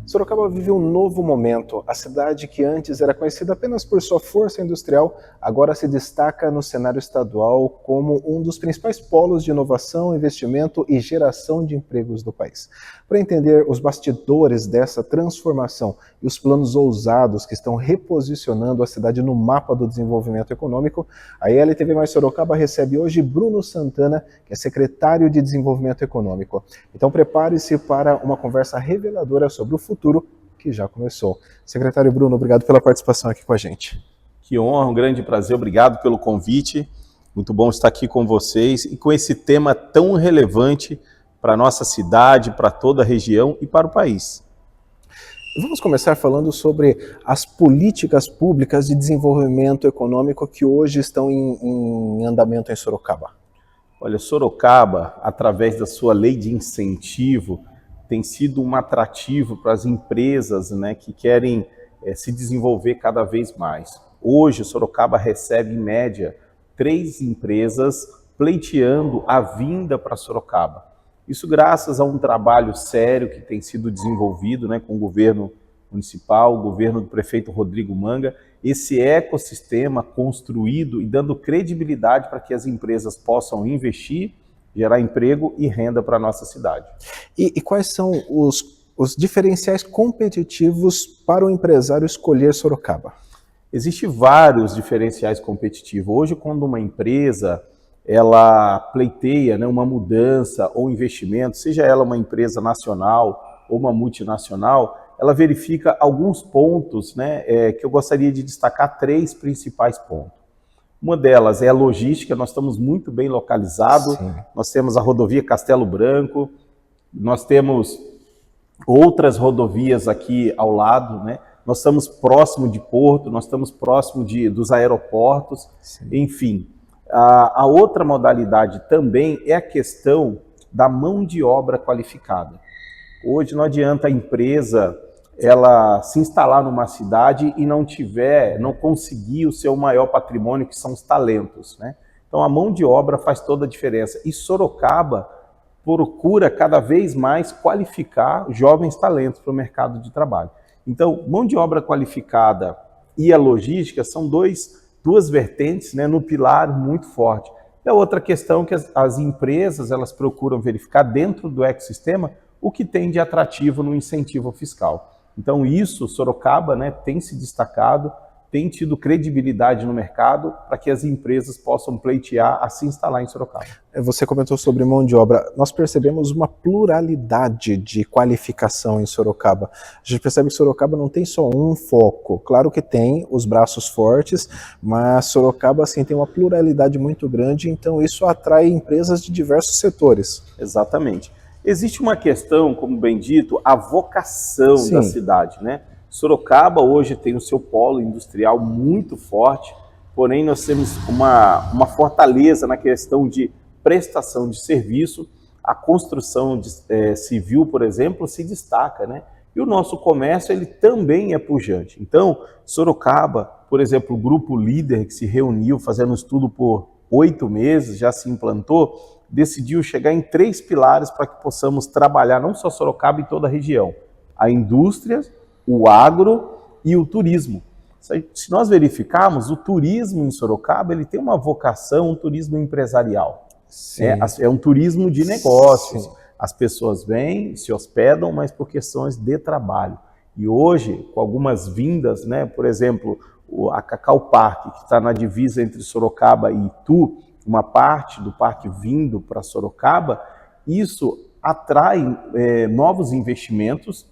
Sorocaba vive um novo momento. A cidade que antes era conhecida apenas por sua força industrial, agora se destaca no cenário estadual como um dos principais polos de inovação, investimento e geração de empregos do país. Para entender os bastidores dessa transformação e os planos ousados que estão reposicionando a cidade no mapa do desenvolvimento econômico, a ILTV Mais Sorocaba recebe hoje Bruno Santana, que é secretário de Desenvolvimento Econômico. Então prepare-se para uma conversa reveladora sobre o futuro que já começou. Secretário Bruno, obrigado pela participação aqui com a gente. Que honra, um grande prazer, obrigado pelo convite. Muito bom estar aqui com vocês e com esse tema tão relevante para a nossa cidade, para toda a região e para o país. Vamos começar falando sobre as políticas públicas de desenvolvimento econômico que hoje estão em andamento em Sorocaba. Olha, Sorocaba, através da sua lei de incentivo, tem sido um atrativo para as empresas, né, que querem se desenvolver cada vez mais. Hoje, Sorocaba recebe, em média, 3 empresas pleiteando a vinda para Sorocaba. Isso graças a um trabalho sério que tem sido desenvolvido, né, com o governo municipal, o governo do prefeito Rodrigo Manga, esse ecossistema construído e dando credibilidade para que as empresas possam investir, gerar emprego e renda para a nossa cidade. E quais são os diferenciais competitivos para o empresário escolher Sorocaba? Existem vários diferenciais competitivos. Hoje, quando uma empresa ela pleiteia, né, uma mudança ou investimento, seja ela uma empresa nacional ou uma multinacional, ela verifica alguns pontos, né, que eu gostaria de destacar 3 principais pontos. Uma delas é a logística, nós estamos muito bem localizados, nós temos a rodovia Castelo Branco, nós temos outras rodovias aqui ao lado, né? Nós estamos próximo de Porto, nós estamos próximo dos aeroportos, enfim. A outra modalidade também é a questão da mão de obra qualificada. Hoje não adianta a empresa ela se instalar numa cidade e não conseguir o seu maior patrimônio, que são os talentos, né? Então a mão de obra faz toda a diferença. E Sorocaba procura cada vez mais qualificar jovens talentos para o mercado de trabalho. Então, mão de obra qualificada e a logística são duas vertentes, né, no pilar muito forte. E a outra questão que as empresas elas procuram verificar dentro do ecossistema o que tem de atrativo no incentivo fiscal. Então isso, Sorocaba, né, tem se destacado, tem tido credibilidade no mercado para que as empresas possam pleitear a se instalar em Sorocaba. Você comentou sobre mão de obra. Nós percebemos uma pluralidade de qualificação em Sorocaba. A gente percebe que Sorocaba não tem só um foco. Claro que tem os braços fortes, mas Sorocaba assim, tem uma pluralidade muito grande, então isso atrai empresas de diversos setores. Exatamente. Existe uma questão, como bem dito, a vocação da cidade, né? Sorocaba hoje tem o seu polo industrial muito forte, porém nós temos uma fortaleza na questão de prestação de serviço. A construção civil, por exemplo, se destaca, né? E o nosso comércio ele também é pujante. Então, Sorocaba, por exemplo, o grupo líder que se reuniu fazendo um estudo por 8 meses, já se implantou, decidiu chegar em 3 pilares para que possamos trabalhar não só Sorocaba, em toda a região. A indústria, o agro e o turismo. Se nós verificarmos, o turismo em Sorocaba ele tem uma vocação, um turismo empresarial. É um turismo de negócios. As pessoas vêm, se hospedam, mas por questões de trabalho. E hoje, com algumas vindas, né, por exemplo, a Cacau Park, que está na divisa entre Sorocaba e Itu, uma parte do parque vindo para Sorocaba, isso atrai novos investimentos.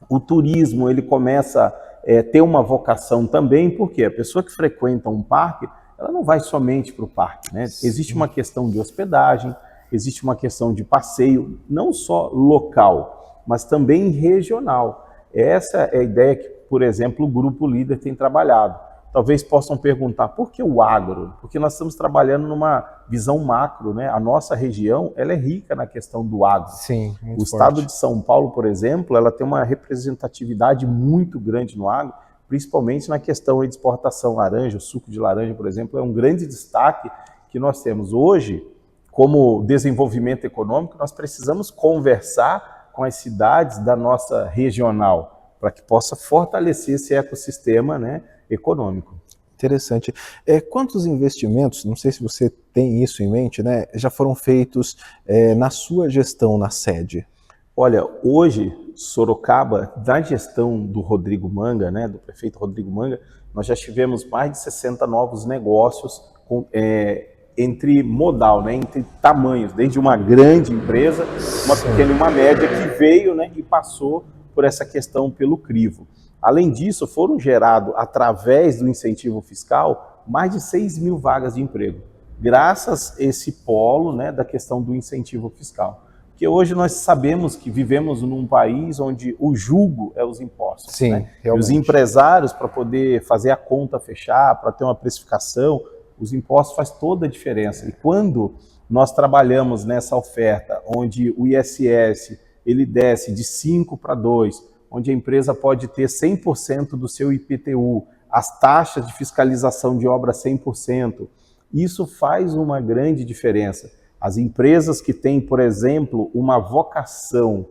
O turismo ele começa a ter uma vocação também, porque a pessoa que frequenta um parque, ela não vai somente para o parque, né? Existe uma questão de hospedagem, existe uma questão de passeio, não só local, mas também regional. Essa é a ideia que, por exemplo, o Grupo Líder tem trabalhado. Talvez possam perguntar, por que o agro? Porque nós estamos trabalhando numa visão macro, né? A nossa região ela é rica na questão do agro. O estado de São Paulo, por exemplo, ela tem uma representatividade muito grande no agro, principalmente na questão de exportação. Laranja, o suco de laranja, por exemplo, é um grande destaque que nós temos hoje. Como desenvolvimento econômico, nós precisamos conversar com as cidades da nossa regional, para que possa fortalecer esse ecossistema, né, econômico. Interessante. Quantos investimentos, não sei se você tem isso em mente, né, já foram feitos na sua gestão na sede? Olha, hoje, Sorocaba, da gestão do Rodrigo Manga, né, do prefeito Rodrigo Manga, nós já tivemos mais de 60 novos negócios entre modal, né, entre tamanhos, desde uma grande empresa, uma pequena e uma média, que veio, né, e passou por essa questão pelo crivo. Além disso, foram gerados, através do incentivo fiscal, mais de 6 mil vagas de emprego, graças a esse polo, né, da questão do incentivo fiscal. Porque hoje nós sabemos que vivemos num país onde o jugo é os impostos. Sim, né? realmente. E os empresários, para poder fazer a conta fechar, para ter uma precificação, os impostos faz toda a diferença. E quando nós trabalhamos nessa oferta, onde o ISS ele desce de 5 para 2, onde a empresa pode ter 100% do seu IPTU, as taxas de fiscalização de obra 100%, isso faz uma grande diferença. As empresas que têm, por exemplo, uma vocação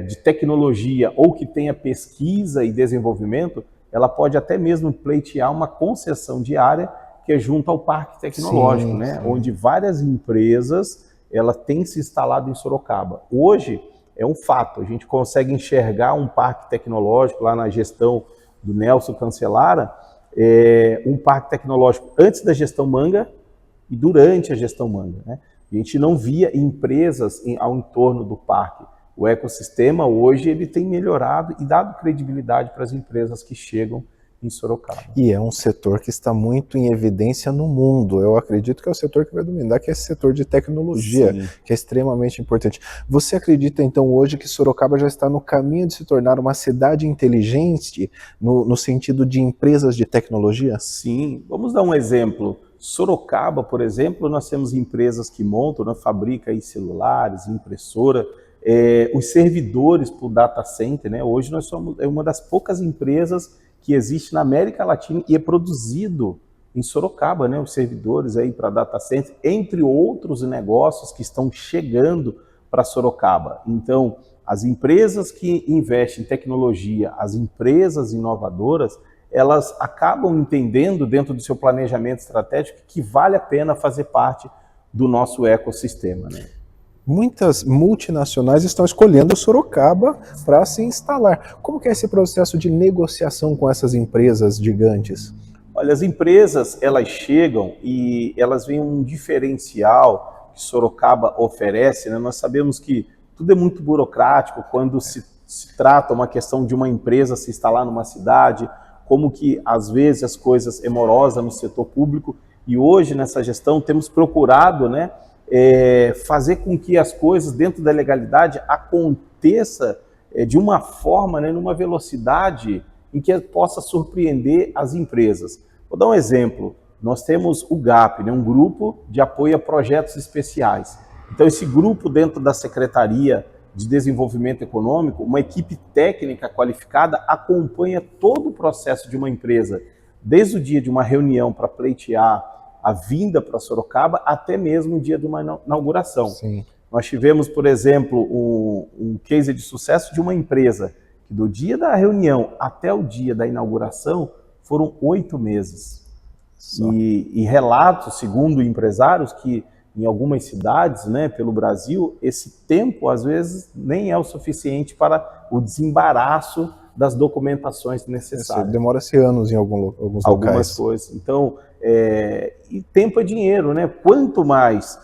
de tecnologia ou que tenha pesquisa e desenvolvimento, ela pode até mesmo pleitear uma concessão de área que é junto ao parque tecnológico, né? Onde várias empresas ela têm se instalado em Sorocaba. Hoje é um fato, a gente consegue enxergar um parque tecnológico lá na gestão do Nelson Cancelara, um parque tecnológico antes da gestão Manga e durante a gestão Manga, né? A gente não via empresas ao entorno do parque. O ecossistema hoje ele tem melhorado e dado credibilidade para as empresas que chegam em Sorocaba. E é um setor que está muito em evidência no mundo. Eu acredito que é o setor que vai dominar, que é esse setor de tecnologia, Sim. que é extremamente importante. Você acredita, então, hoje que Sorocaba já está no caminho de se tornar uma cidade inteligente, no sentido de empresas de tecnologia? Sim. Vamos dar um exemplo. Sorocaba, por exemplo, nós temos empresas que montam, né, fabricam aí celulares, impressora, os servidores para o data center, né? Hoje nós somos uma das poucas empresas que existe na América Latina e é produzido em Sorocaba, né? Os servidores aí para data center, entre outros negócios que estão chegando para Sorocaba. Então, as empresas que investem em tecnologia, as empresas inovadoras, elas acabam entendendo dentro do seu planejamento estratégico que vale a pena fazer parte do nosso ecossistema, né? Muitas multinacionais estão escolhendo Sorocaba para se instalar. Como que é esse processo de negociação com essas empresas gigantes? Olha, as empresas, elas chegam e elas veem um diferencial que Sorocaba oferece, né? Nós sabemos que tudo é muito burocrático quando se trata uma questão de uma empresa se instalar numa cidade, como que às vezes as coisas é morosa no setor público, e hoje nessa gestão temos procurado, né, fazer com que as coisas dentro da legalidade aconteça de uma forma, né, numa velocidade em que possa surpreender as empresas. Vou dar um exemplo, nós temos o GAP, né, um grupo de apoio a projetos especiais. Então esse grupo dentro da Secretaria de Desenvolvimento Econômico, uma equipe técnica qualificada acompanha todo o processo de uma empresa, desde o dia de uma reunião para pleitear a vinda para Sorocaba, até mesmo o dia de uma inauguração. Sim. Nós tivemos, por exemplo, um case de sucesso de uma empresa, que do dia da reunião até o dia da inauguração foram 8 meses. E relatos, segundo empresários, que em algumas cidades, né, pelo Brasil, esse tempo, às vezes, nem é o suficiente para o desembaraço das documentações necessárias. Demora-se anos em alguns locais. Algumas coisas. Então, e tempo é dinheiro, né? Quanto mais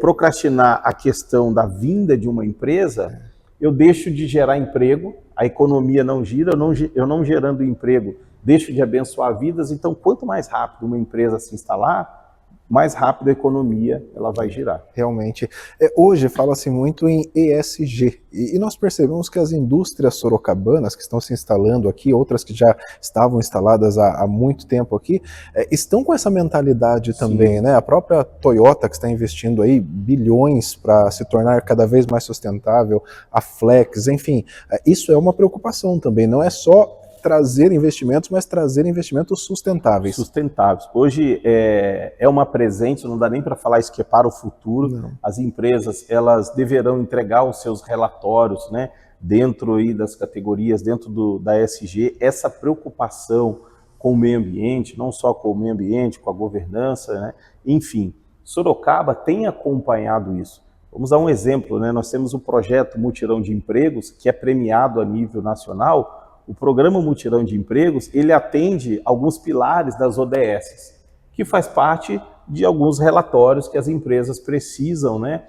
procrastinar a questão da vinda de uma empresa, eu deixo de gerar emprego, a economia não gira, eu não gerando emprego, deixo de abençoar vidas. Então, quanto mais rápido uma empresa se instalar, mais rápido a economia ela vai girar. Realmente. Hoje fala-se muito em ESG, e nós percebemos que as indústrias sorocabanas que estão se instalando aqui, outras que já estavam instaladas há muito tempo aqui, estão com essa mentalidade também, né? A própria Toyota, que está investindo aí bilhões para se tornar cada vez mais sustentável, a Flex, enfim, isso é uma preocupação também, não é só trazer investimentos, mas trazer investimentos sustentáveis. Sustentáveis. Hoje é uma presente, não dá nem para falar isso que é para o futuro. Não. As empresas, elas deverão entregar os seus relatórios, né, dentro aí das categorias, dentro da ESG, essa preocupação com o meio ambiente, não só com o meio ambiente, com a governança, né? Enfim, Sorocaba tem acompanhado isso. Vamos dar um exemplo, né? Nós temos o projeto Mutirão de Empregos, que é premiado a nível nacional. O programa Mutirão de Empregos, ele atende alguns pilares das ODS, que faz parte de alguns relatórios que as empresas precisam, né,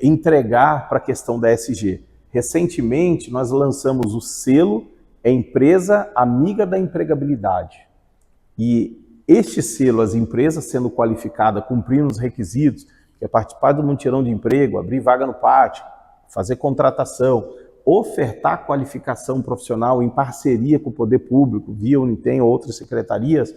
entregar para a questão da ESG. Recentemente, nós lançamos o selo Empresa Amiga da Empregabilidade. E este selo, as empresas sendo qualificadas, cumprindo os requisitos, que é participar do mutirão de emprego, abrir vaga no pátio, fazer contratação, ofertar qualificação profissional em parceria com o poder público, via Unitem ou outras secretarias,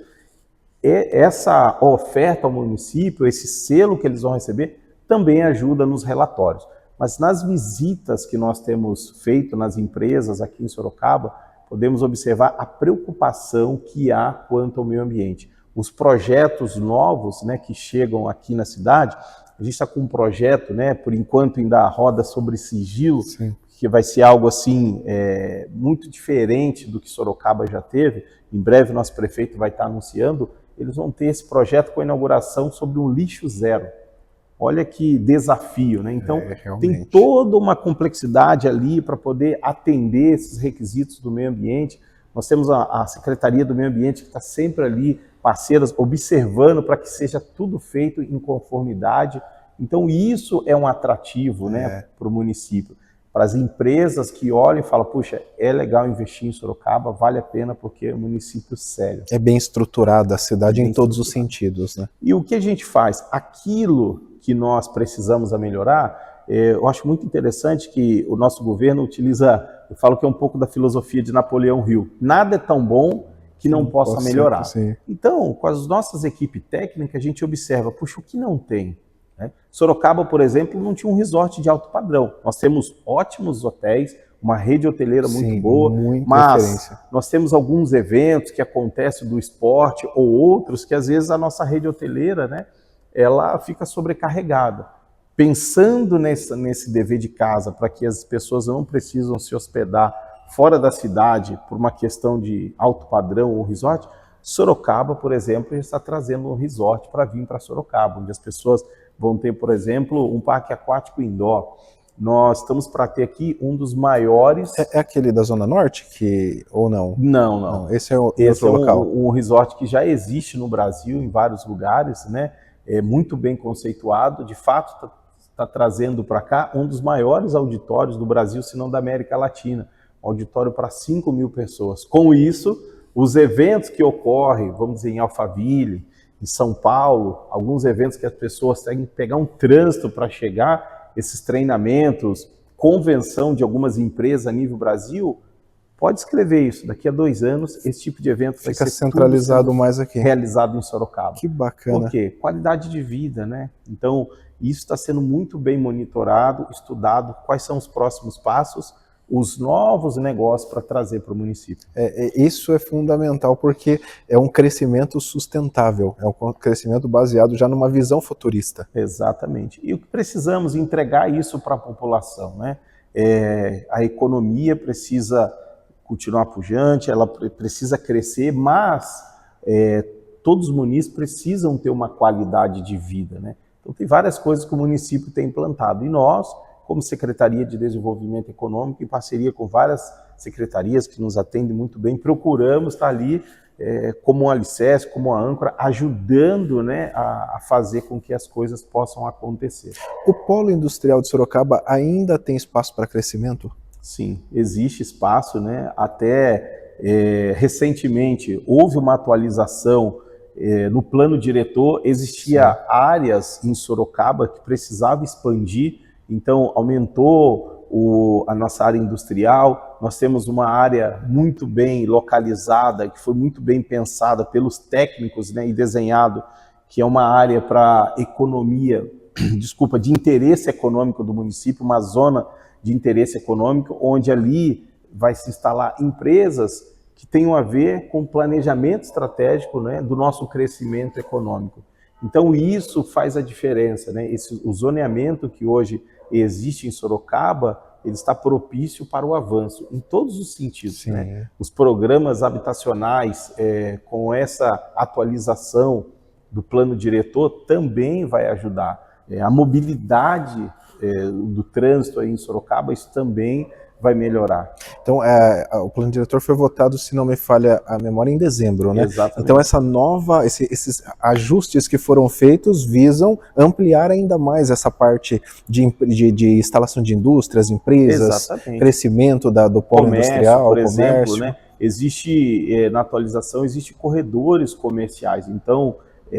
essa oferta ao município, esse selo que eles vão receber, também ajuda nos relatórios. Mas nas visitas que nós temos feito nas empresas aqui em Sorocaba, podemos observar a preocupação que há quanto ao meio ambiente. Os projetos novos, né, que chegam aqui na cidade, a gente está com um projeto, né, por enquanto ainda roda sobre sigilo, sim, que vai ser algo assim muito diferente do que Sorocaba já teve. Em breve nosso prefeito vai estar anunciando, eles vão ter esse projeto com a inauguração sobre um lixo zero. Olha que desafio, né? Então, tem toda uma complexidade ali para poder atender esses requisitos do meio ambiente. Nós temos a Secretaria do Meio Ambiente que está sempre ali, parceiras, observando para que seja tudo feito em conformidade. Então, isso é um atrativo, né, para o município. Para as empresas que olham e falam, puxa, é legal investir em Sorocaba, vale a pena porque é um município sério. É bem estruturada a cidade em todos os sentidos, né? E o que a gente faz? Aquilo que nós precisamos melhorar, eu acho muito interessante que o nosso governo utiliza, eu falo que é um pouco da filosofia de Napoleão Hill, nada é tão bom que não possa melhorar. Então, com as nossas equipes técnicas, a gente observa, puxa, o que não tem? Né? Sorocaba, por exemplo, não tinha um resort de alto padrão. Nós temos ótimos hotéis, uma rede hoteleira muito boa, mas nós temos alguns eventos que acontecem do esporte ou outros que às vezes a nossa rede hoteleira, né, ela fica sobrecarregada. Pensando nesse dever de casa, para que as pessoas não precisam se hospedar fora da cidade por uma questão de alto padrão ou resort, Sorocaba, por exemplo, está trazendo um resort para vir para Sorocaba, onde as pessoas vão ter, por exemplo, um parque aquático indoor. Nós estamos para ter aqui um dos maiores... É aquele da Zona Norte, ou não? Não. Esse é outro local. Um resort que já existe no Brasil, em vários lugares, né? É muito bem conceituado, de fato está trazendo para cá um dos maiores auditórios do Brasil, se não da América Latina, um auditório para 5.000 pessoas. Com isso, os eventos que ocorrem, vamos dizer, em Alphaville, em São Paulo, alguns eventos que as pessoas têm que pegar um trânsito para chegar, esses treinamentos, convenção de algumas empresas a nível Brasil, pode escrever isso, daqui a 2 anos esse tipo de evento vai ser centralizado mais aqui, realizado em Sorocaba. Que bacana. Por quê? Qualidade de vida, né? Então, isso está sendo muito bem monitorado, estudado, quais são os próximos passos, os novos negócios para trazer para o município. Isso é fundamental, porque é um crescimento sustentável, é um crescimento baseado já numa visão futurista. Exatamente. E o que precisamos entregar isso para a população, né? A economia precisa continuar pujante, ela precisa crescer, mas todos os municípios precisam ter uma qualidade de vida, né? Então tem várias coisas que o município tem implantado, e nós, como Secretaria de Desenvolvimento Econômico, em parceria com várias secretarias que nos atendem muito bem, procuramos estar ali como um alicerce, como uma âncora, ajudando, né, a fazer com que as coisas possam acontecer. O polo industrial de Sorocaba ainda tem espaço para crescimento? Sim, existe espaço, né? Até recentemente houve uma atualização no plano diretor, existia áreas em Sorocaba que precisavam expandir, então aumentou a nossa área industrial, nós temos uma área muito bem localizada, que foi muito bem pensada pelos técnicos, né, e desenhado, que é uma área para economia, de interesse econômico do município, uma zona de interesse econômico, onde ali vai se instalar empresas que tenham a ver com planejamento estratégico, né, do nosso crescimento econômico. Então isso faz a diferença, né? O zoneamento que hoje existe em Sorocaba, ele está propício para o avanço, em todos os sentidos, né? Os programas habitacionais, com essa atualização do plano diretor, também vai ajudar. A mobilidade do trânsito aí em Sorocaba, isso também vai melhorar. Então, o plano diretor foi votado, se não me falha a memória, em dezembro, né? Exatamente. Então, esses ajustes que foram feitos visam ampliar ainda mais essa parte de instalação de indústrias, empresas, Exatamente. Crescimento do polo industrial, por exemplo, né? Existe, na atualização, existe corredores comerciais. Então,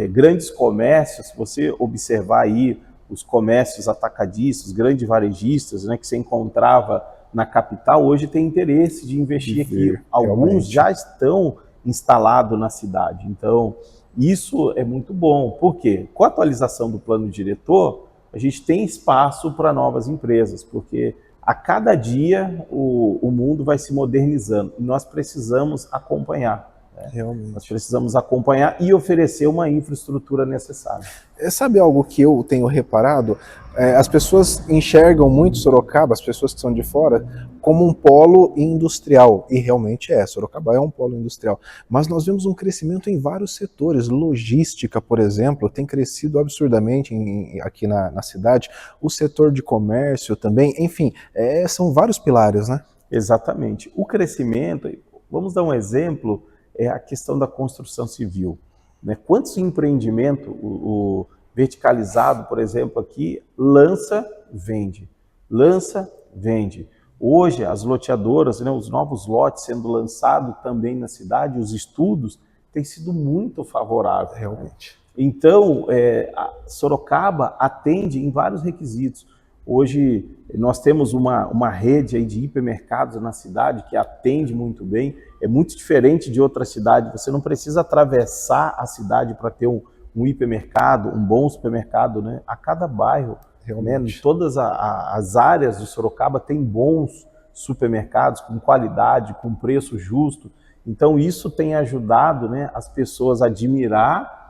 grandes comércios, se você observar aí os comércios atacadistas, grandes varejistas, né, que você encontrava na capital, hoje tem interesse de investir aqui. Alguns já estão instalados na cidade. Então, isso é muito bom. Por quê? Com a atualização do plano diretor, a gente tem espaço para novas empresas, porque a cada dia o mundo vai se modernizando e nós precisamos acompanhar. Realmente. Nós precisamos acompanhar e oferecer uma infraestrutura necessária. Sabe algo que eu tenho reparado? As pessoas enxergam muito Sorocaba, as pessoas que são de fora, como um polo industrial, e realmente Sorocaba é um polo industrial, mas nós vemos um crescimento em vários setores. Logística, por exemplo, tem crescido absurdamente aqui na cidade, o setor de comércio também, enfim, são vários pilares, né? Exatamente. O crescimento, vamos dar um exemplo, é a questão da construção civil. Né? Quantos empreendimentos, o verticalizado, por exemplo, aqui, lança, vende. Lança, vende. Hoje, as loteadoras, né, os novos lotes sendo lançados também na cidade, os estudos têm sido muito favoráveis. Realmente. Então, a Sorocaba atende em vários requisitos. Hoje, nós temos uma rede aí de hipermercados na cidade que atende muito bem. É muito diferente de outra cidade. Você não precisa atravessar a cidade para ter um hipermercado, um bom supermercado, né? A cada bairro, né? Em todas as áreas de Sorocaba tem bons supermercados com qualidade, com preço justo. Então isso tem ajudado, né, as pessoas a admirar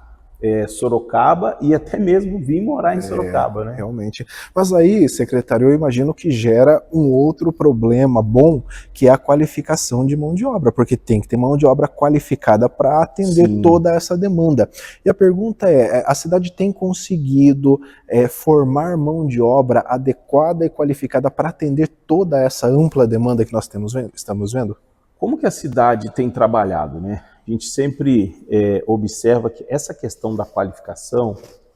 Sorocaba e até mesmo vir morar em Sorocaba, né? Realmente. Mas aí, secretário, eu imagino que gera um outro problema bom, que é a qualificação de mão de obra, porque tem que ter mão de obra qualificada para atender toda essa demanda. E a pergunta a cidade tem conseguido formar mão de obra adequada e qualificada para atender toda essa ampla demanda que nós estamos vendo? Como que a cidade tem trabalhado, né? A gente sempre observa que essa questão da qualificação,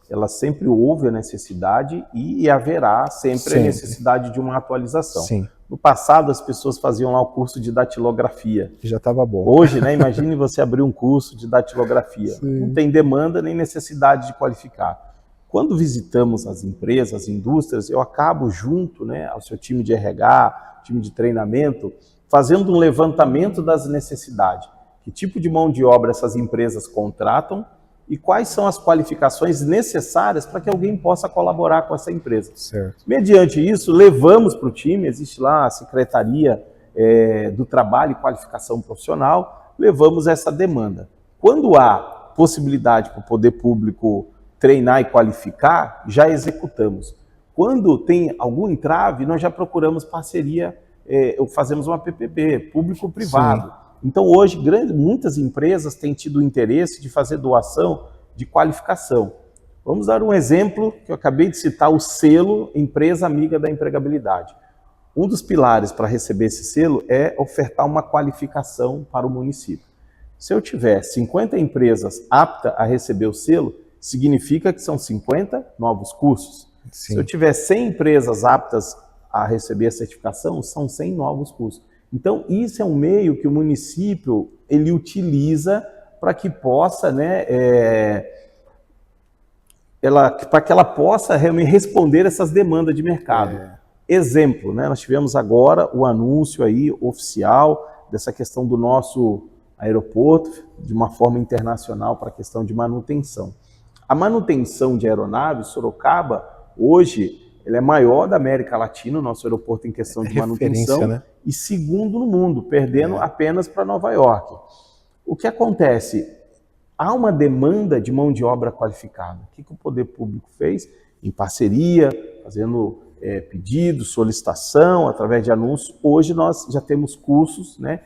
ela sempre houve a necessidade e haverá sempre a necessidade de uma atualização. Sim. No passado, as pessoas faziam lá o curso de datilografia. Já estava bom. Hoje, né, imagine você abrir um curso de datilografia. Não tem demanda nem necessidade de qualificar. Quando visitamos as empresas, as indústrias, eu acabo junto, né, ao seu time de RH, time de treinamento, fazendo um levantamento das necessidades. Que tipo de mão de obra essas empresas contratam e quais são as qualificações necessárias para que alguém possa colaborar com essa empresa. Certo. Mediante isso, levamos para o time, existe lá a Secretaria do Trabalho e Qualificação Profissional, levamos essa demanda. Quando há possibilidade para o poder público treinar e qualificar, já executamos. Quando tem algum entrave, nós já procuramos parceria, fazemos uma PPP, público-privado. Então, hoje, muitas empresas têm tido o interesse de fazer doação de qualificação. Vamos dar um exemplo que eu acabei de citar, o selo Empresa Amiga da Empregabilidade. Um dos pilares para receber esse selo é ofertar uma qualificação para o município. Se eu tiver 50 empresas aptas a receber o selo, significa que são 50 novos cursos. Sim. Se eu tiver 100 empresas aptas a receber a certificação, são 100 novos cursos. Então, isso é um meio que o município ele utiliza para que possa, né, para que ela possa realmente responder essas demandas de mercado. Exemplo, né, nós tivemos agora o anúncio aí oficial dessa questão do nosso aeroporto de uma forma internacional para a questão de manutenção. A manutenção de aeronaves, Sorocaba, hoje, ele é maior da América Latina, o nosso aeroporto em questão de manutenção, né? E segundo no mundo, perdendo apenas para Nova York. O que acontece? Há uma demanda de mão de obra qualificada. O que o poder público fez? Em parceria, fazendo pedido, solicitação, através de anúncios. Hoje nós já temos cursos, né,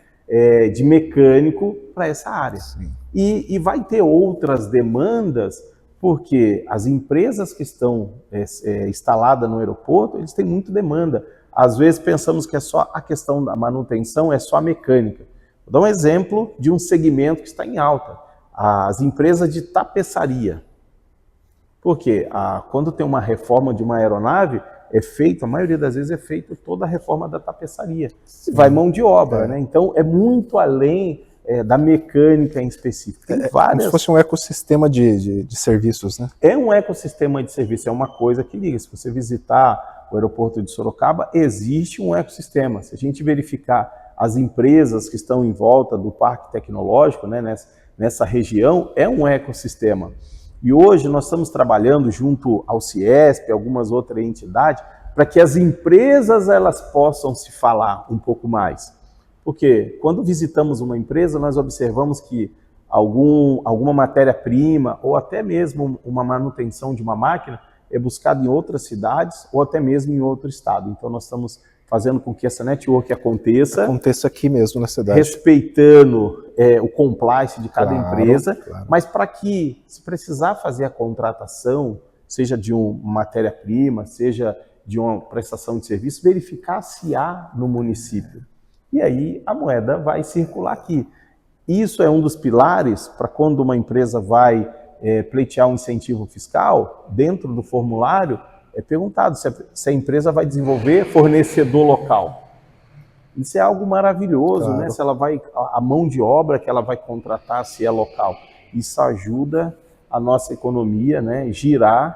de mecânico para essa área. E vai ter outras demandas, porque as empresas que estão instaladas no aeroporto, eles têm muita demanda. Às vezes pensamos que é só a questão da manutenção, é só a mecânica. Vou dar um exemplo de um segmento que está em alta. As empresas de tapeçaria. Porque quando tem uma reforma de uma aeronave, a maioria das vezes é feita toda a reforma da tapeçaria. E vai mão de obra, né? Então é muito além da mecânica em específico. Tem várias... Como se fosse um ecossistema de serviços, né? É um ecossistema de serviço, é uma coisa que liga. Se você visitar o aeroporto de Sorocaba, existe um ecossistema. Se a gente verificar as empresas que estão em volta do parque tecnológico, né, nessa região, é um ecossistema. E hoje nós estamos trabalhando junto ao CIESP, algumas outras entidades, para que as empresas elas possam se falar um pouco mais. Porque quando visitamos uma empresa, nós observamos que alguma matéria-prima ou até mesmo uma manutenção de uma máquina é buscada em outras cidades ou até mesmo em outro estado. Então nós estamos fazendo com que essa network aconteça aqui mesmo na cidade. Respeitando o compliance de cada empresa, mas para que, se precisar fazer a contratação, seja de uma matéria-prima, seja de uma prestação de serviço, verificar se há no município. E aí a moeda vai circular aqui. Isso é um dos pilares para quando uma empresa vai pleitear um incentivo fiscal, dentro do formulário, é perguntado se a empresa vai desenvolver fornecedor local. Isso é algo maravilhoso, né? Se ela a mão de obra que ela vai contratar, se é local. Isso ajuda a nossa economia, né,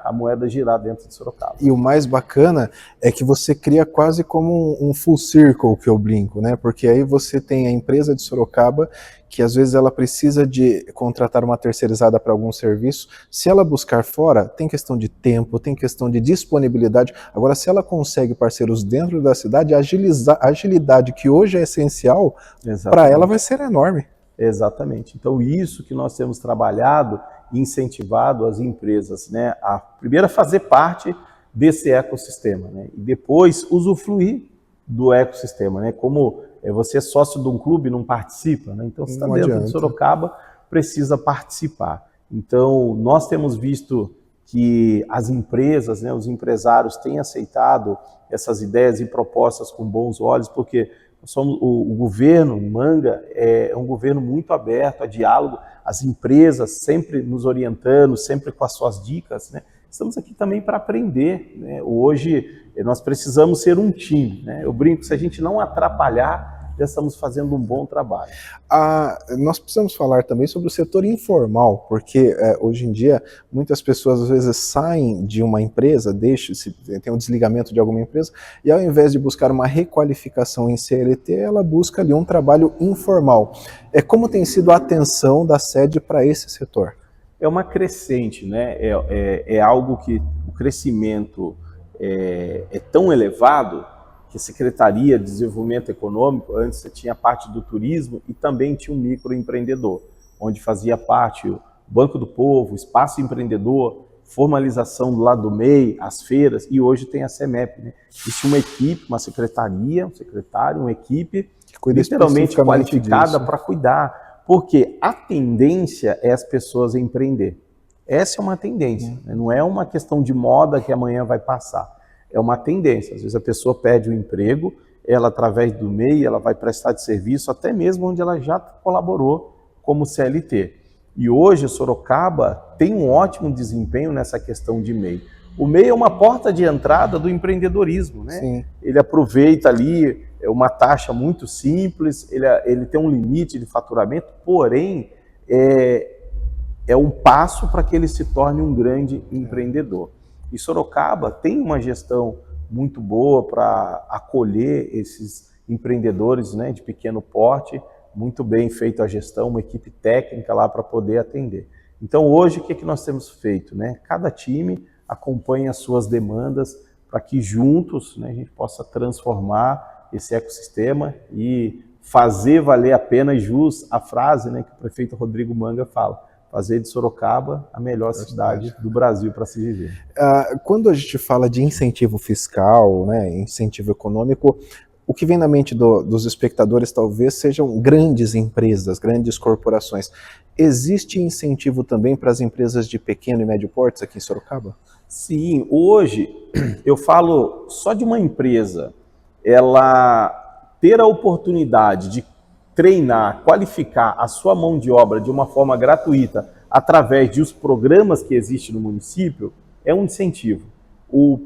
a moeda girar dentro de Sorocaba. E o mais bacana é que você cria quase como um full circle, que eu brinco, né? Porque aí você tem a empresa de Sorocaba, que às vezes ela precisa de contratar uma terceirizada para algum serviço. Se ela buscar fora, tem questão de tempo, tem questão de disponibilidade. Agora, se ela consegue parceiros dentro da cidade, a agilidade que hoje é essencial, para ela vai ser enorme. Exatamente. Então, isso que nós temos trabalhado e incentivado as empresas, né, a primeiro fazer parte desse ecossistema, né, e depois usufruir do ecossistema, né, como você é sócio de um clube e não participa, né, então você está dentro de Sorocaba, precisa participar. Então, nós temos visto que as empresas, né, os empresários têm aceitado essas ideias e propostas com bons olhos, porque o governo Manga é um governo muito aberto a diálogo, as empresas sempre nos orientando, sempre com as suas dicas, né? Estamos aqui também para aprender, né? Hoje nós precisamos ser um time, né? Eu brinco, se a gente não atrapalhar, já estamos fazendo um bom trabalho. Nós precisamos falar também sobre o setor informal, porque hoje em dia muitas pessoas às vezes saem de uma empresa, tem um desligamento de alguma empresa, e ao invés de buscar uma requalificação em CLT, ela busca ali um trabalho informal. Como tem sido a atenção da sede para esse setor? É uma crescente, né? É algo que o crescimento é tão elevado que a Secretaria de Desenvolvimento Econômico, antes você tinha a parte do turismo e também tinha um microempreendedor, onde fazia parte o Banco do Povo, o Espaço Empreendedor, formalização do lado do MEI, as feiras, e hoje tem a CEMEP, né? Existe uma equipe, uma secretaria, um secretário, uma equipe literalmente qualificada para cuidar, porque a tendência é as pessoas empreender. Essa é uma tendência, né? Não é uma questão de moda que amanhã vai passar. É uma tendência. Às vezes a pessoa perde o emprego, ela através do MEI, ela vai prestar de serviço, até mesmo onde ela já colaborou como CLT. E hoje Sorocaba tem um ótimo desempenho nessa questão de MEI. O MEI é uma porta de entrada do empreendedorismo, né? Sim. Ele aproveita ali uma taxa muito simples, ele tem um limite de faturamento, porém é um passo para que ele se torne um grande empreendedor. E Sorocaba tem uma gestão muito boa para acolher esses empreendedores, né, de pequeno porte, muito bem feita a gestão, uma equipe técnica lá para poder atender. Então hoje o que nós temos feito, né? Cada time acompanha as suas demandas para que juntos, né, a gente possa transformar esse ecossistema e fazer valer a pena e jus a frase, né, que o prefeito Rodrigo Manga fala: fazer de Sorocaba a melhor cidade do Brasil para se viver. Quando a gente fala de incentivo fiscal, né, incentivo econômico, o que vem na mente dos espectadores talvez sejam grandes empresas, grandes corporações. Existe incentivo também para as empresas de pequeno e médio porte aqui em Sorocaba? Sim, hoje eu falo só de uma empresa, ela ter a oportunidade de treinar, qualificar a sua mão de obra de uma forma gratuita através dos programas que existem no município, é um incentivo. O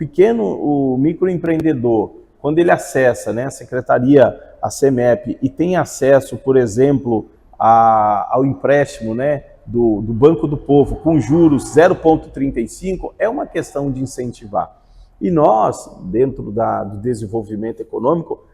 microempreendedor, quando ele acessa, né, a secretaria, a CEMEP, e tem acesso, por exemplo, ao empréstimo, né, do Banco do Povo com juros 0,35, é uma questão de incentivar. E nós, dentro do desenvolvimento econômico,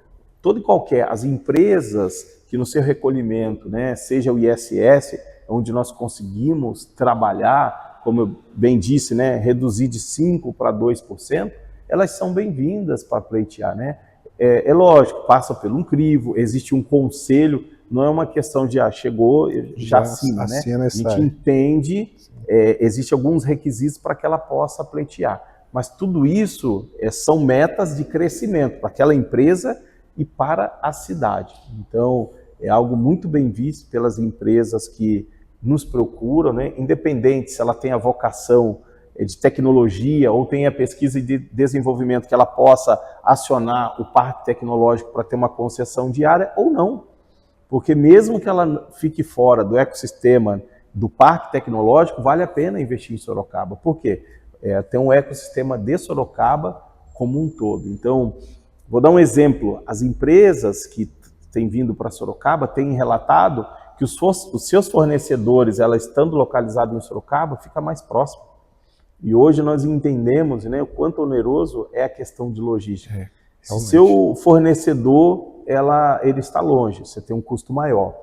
todo e qualquer, as empresas que no seu recolhimento, né, seja o ISS, onde nós conseguimos trabalhar, como eu bem disse, né, reduzir de 5% para 2%, elas são bem-vindas para pleitear, né? É lógico, passa por um crivo, existe um conselho, não é uma questão de chegou, já assina, né? A gente entende, existem alguns requisitos para que ela possa pleitear, mas tudo isso são metas de crescimento para aquela empresa e para a cidade. Então, é algo muito bem visto pelas empresas que nos procuram, né? Independente se ela tem a vocação de tecnologia ou tem a pesquisa e de desenvolvimento que ela possa acionar o parque tecnológico para ter uma concessão diária ou não. Porque mesmo que ela fique fora do ecossistema do parque tecnológico, vale a pena investir em Sorocaba. Por quê? Tem um ecossistema de Sorocaba como um todo. Então, vou dar um exemplo. As empresas que têm vindo para Sorocaba têm relatado que os seus fornecedores, ela estando localizado em Sorocaba, fica mais próximo. E hoje nós entendemos, né, o quanto oneroso é a questão de logística. Se seu fornecedor ele está longe, você tem um custo maior.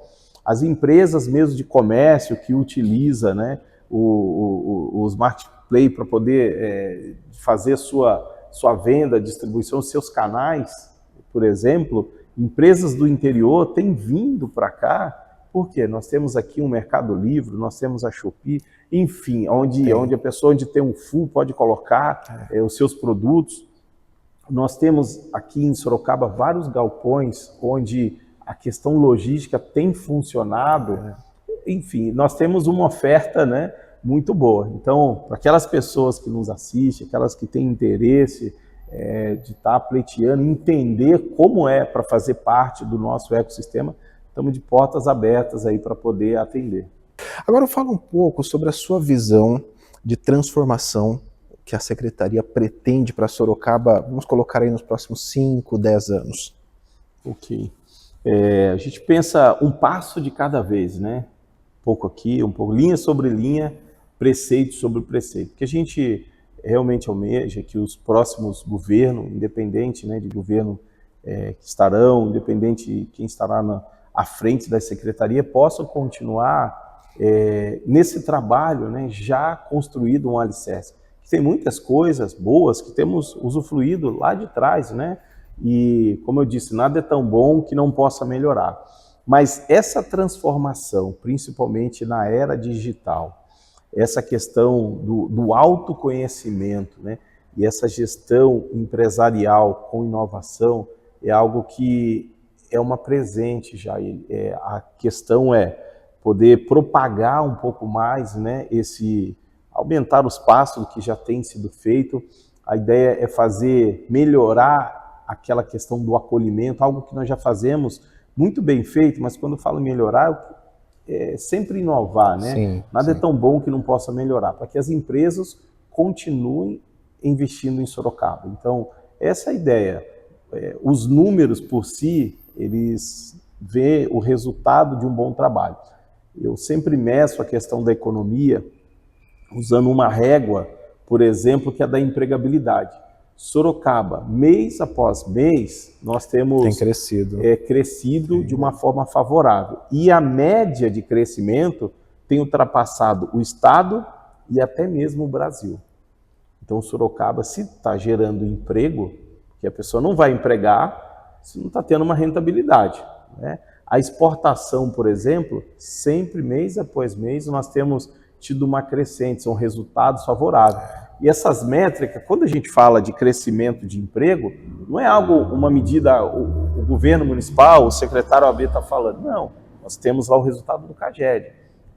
As empresas mesmo de comércio que utiliza, né, os marketplace para poder fazer sua venda, distribuição, seus canais, por exemplo, empresas do interior têm vindo para cá. Por quê? Nós temos aqui um Mercado Livre, nós temos a Shopee, enfim, onde a pessoa tem um full pode colocar os seus produtos. Nós temos aqui em Sorocaba vários galpões onde a questão logística tem funcionado. Enfim, nós temos uma oferta, né, muito boa. Então, para aquelas pessoas que nos assistem, aquelas que têm interesse de estar pleiteando, entender como para fazer parte do nosso ecossistema, estamos de portas abertas aí para poder atender. Agora fala um pouco sobre a sua visão de transformação que a Secretaria pretende para Sorocaba, vamos colocar aí nos próximos 5, 10 anos. Ok. A gente pensa um passo de cada vez, né? Um pouco aqui, um pouco linha sobre linha, preceito sobre preceito. Porque a gente realmente almeja que os próximos governos, independente, né, de governo que estarão, independente de quem estará à frente da Secretaria, possam continuar nesse trabalho, né, já construído um alicerce. Tem muitas coisas boas que temos usufruído lá de trás, né? E, como eu disse, nada é tão bom que não possa melhorar. Mas essa transformação, principalmente na era digital, essa questão do autoconhecimento, né? E essa gestão empresarial com inovação é algo que é uma presente já. A questão é poder propagar um pouco mais, né, aumentar os passos do que já tem sido feito. A ideia é melhorar aquela questão do acolhimento, algo que nós já fazemos muito bem feito, mas quando eu falo melhorar, é sempre inovar, né? Sim, Nada sim. é tão bom que não possa melhorar, para que as empresas continuem investindo em Sorocaba. Então, essa é a ideia. Os números por si, eles vê o resultado de um bom trabalho. Eu sempre meço a questão da economia usando uma régua, por exemplo, que é da empregabilidade. Sorocaba, mês após mês, nós temos Tem crescido. crescido de uma forma favorável. E a média de crescimento tem ultrapassado o Estado e até mesmo o Brasil. Então, Sorocaba, se está gerando emprego, que a pessoa não vai empregar, se não está tendo uma rentabilidade, né? A exportação, por exemplo, sempre, mês após mês, nós temos tido uma crescente, são resultados favoráveis. E essas métricas, quando a gente fala de crescimento de emprego, não é algo, uma medida, o governo municipal, o secretário AB está falando, não. Nós temos lá o resultado do CAGED.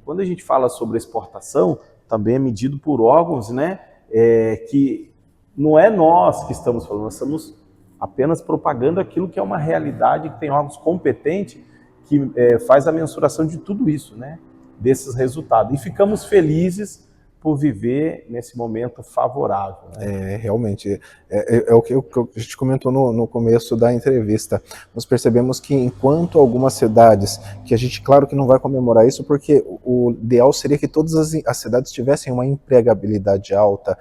Quando a gente fala sobre exportação, também é medido por órgãos, né, que não é nós que estamos falando, nós estamos apenas propagando aquilo que é uma realidade, que tem órgãos competentes que faz a mensuração de tudo isso, né, desses resultados. E ficamos felizes por viver nesse momento favorável, né? Realmente, é o que a gente comentou no começo da entrevista. Nós percebemos que enquanto algumas cidades, que a gente, claro que não vai comemorar isso, porque o ideal seria que todas as cidades tivessem uma empregabilidade alta,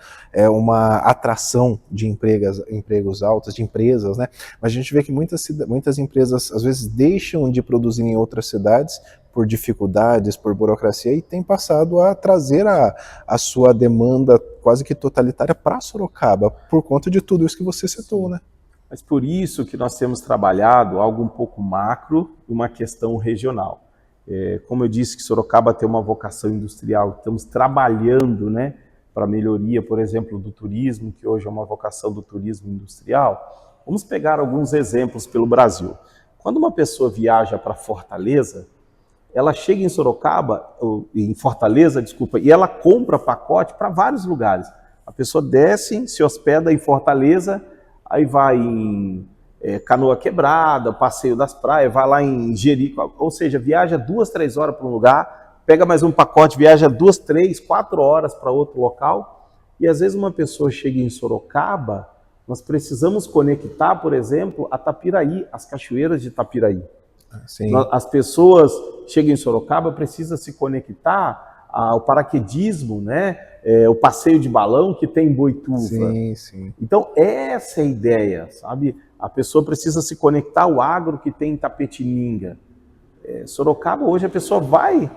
uma atração de empregos altos, de empresas, né? Mas a gente vê que muitas empresas, às vezes, deixam de produzir em outras cidades, por dificuldades, por burocracia, e tem passado a trazer a sua demanda quase que totalitária para Sorocaba, por conta de tudo isso que você citou, né? Mas por isso que nós temos trabalhado algo um pouco macro e uma questão regional. Como eu disse que Sorocaba tem uma vocação industrial, estamos trabalhando, né, para a melhoria, por exemplo, do turismo, que hoje é uma vocação do turismo industrial. Vamos pegar alguns exemplos pelo Brasil. Quando uma pessoa viaja para Fortaleza, ela chega em Fortaleza, e ela compra pacote para vários lugares. A pessoa desce, se hospeda em Fortaleza, aí vai em Canoa Quebrada, Passeio das Praias, vai lá em Jerico, ou seja, viaja 2, 3 horas para um lugar, pega mais um pacote, viaja 2, 3, 4 horas para outro local, e às vezes uma pessoa chega em Sorocaba, nós precisamos conectar, por exemplo, a Tapiraí, as cachoeiras de Tapiraí. Sim. As pessoas chegam em Sorocaba, precisam se conectar ao paraquedismo, né? O passeio de balão que tem em Boituva. Sim, sim. Então, essa é a ideia, sabe? A pessoa precisa se conectar ao agro que tem em Tapetininga. Sorocaba, hoje a pessoa vai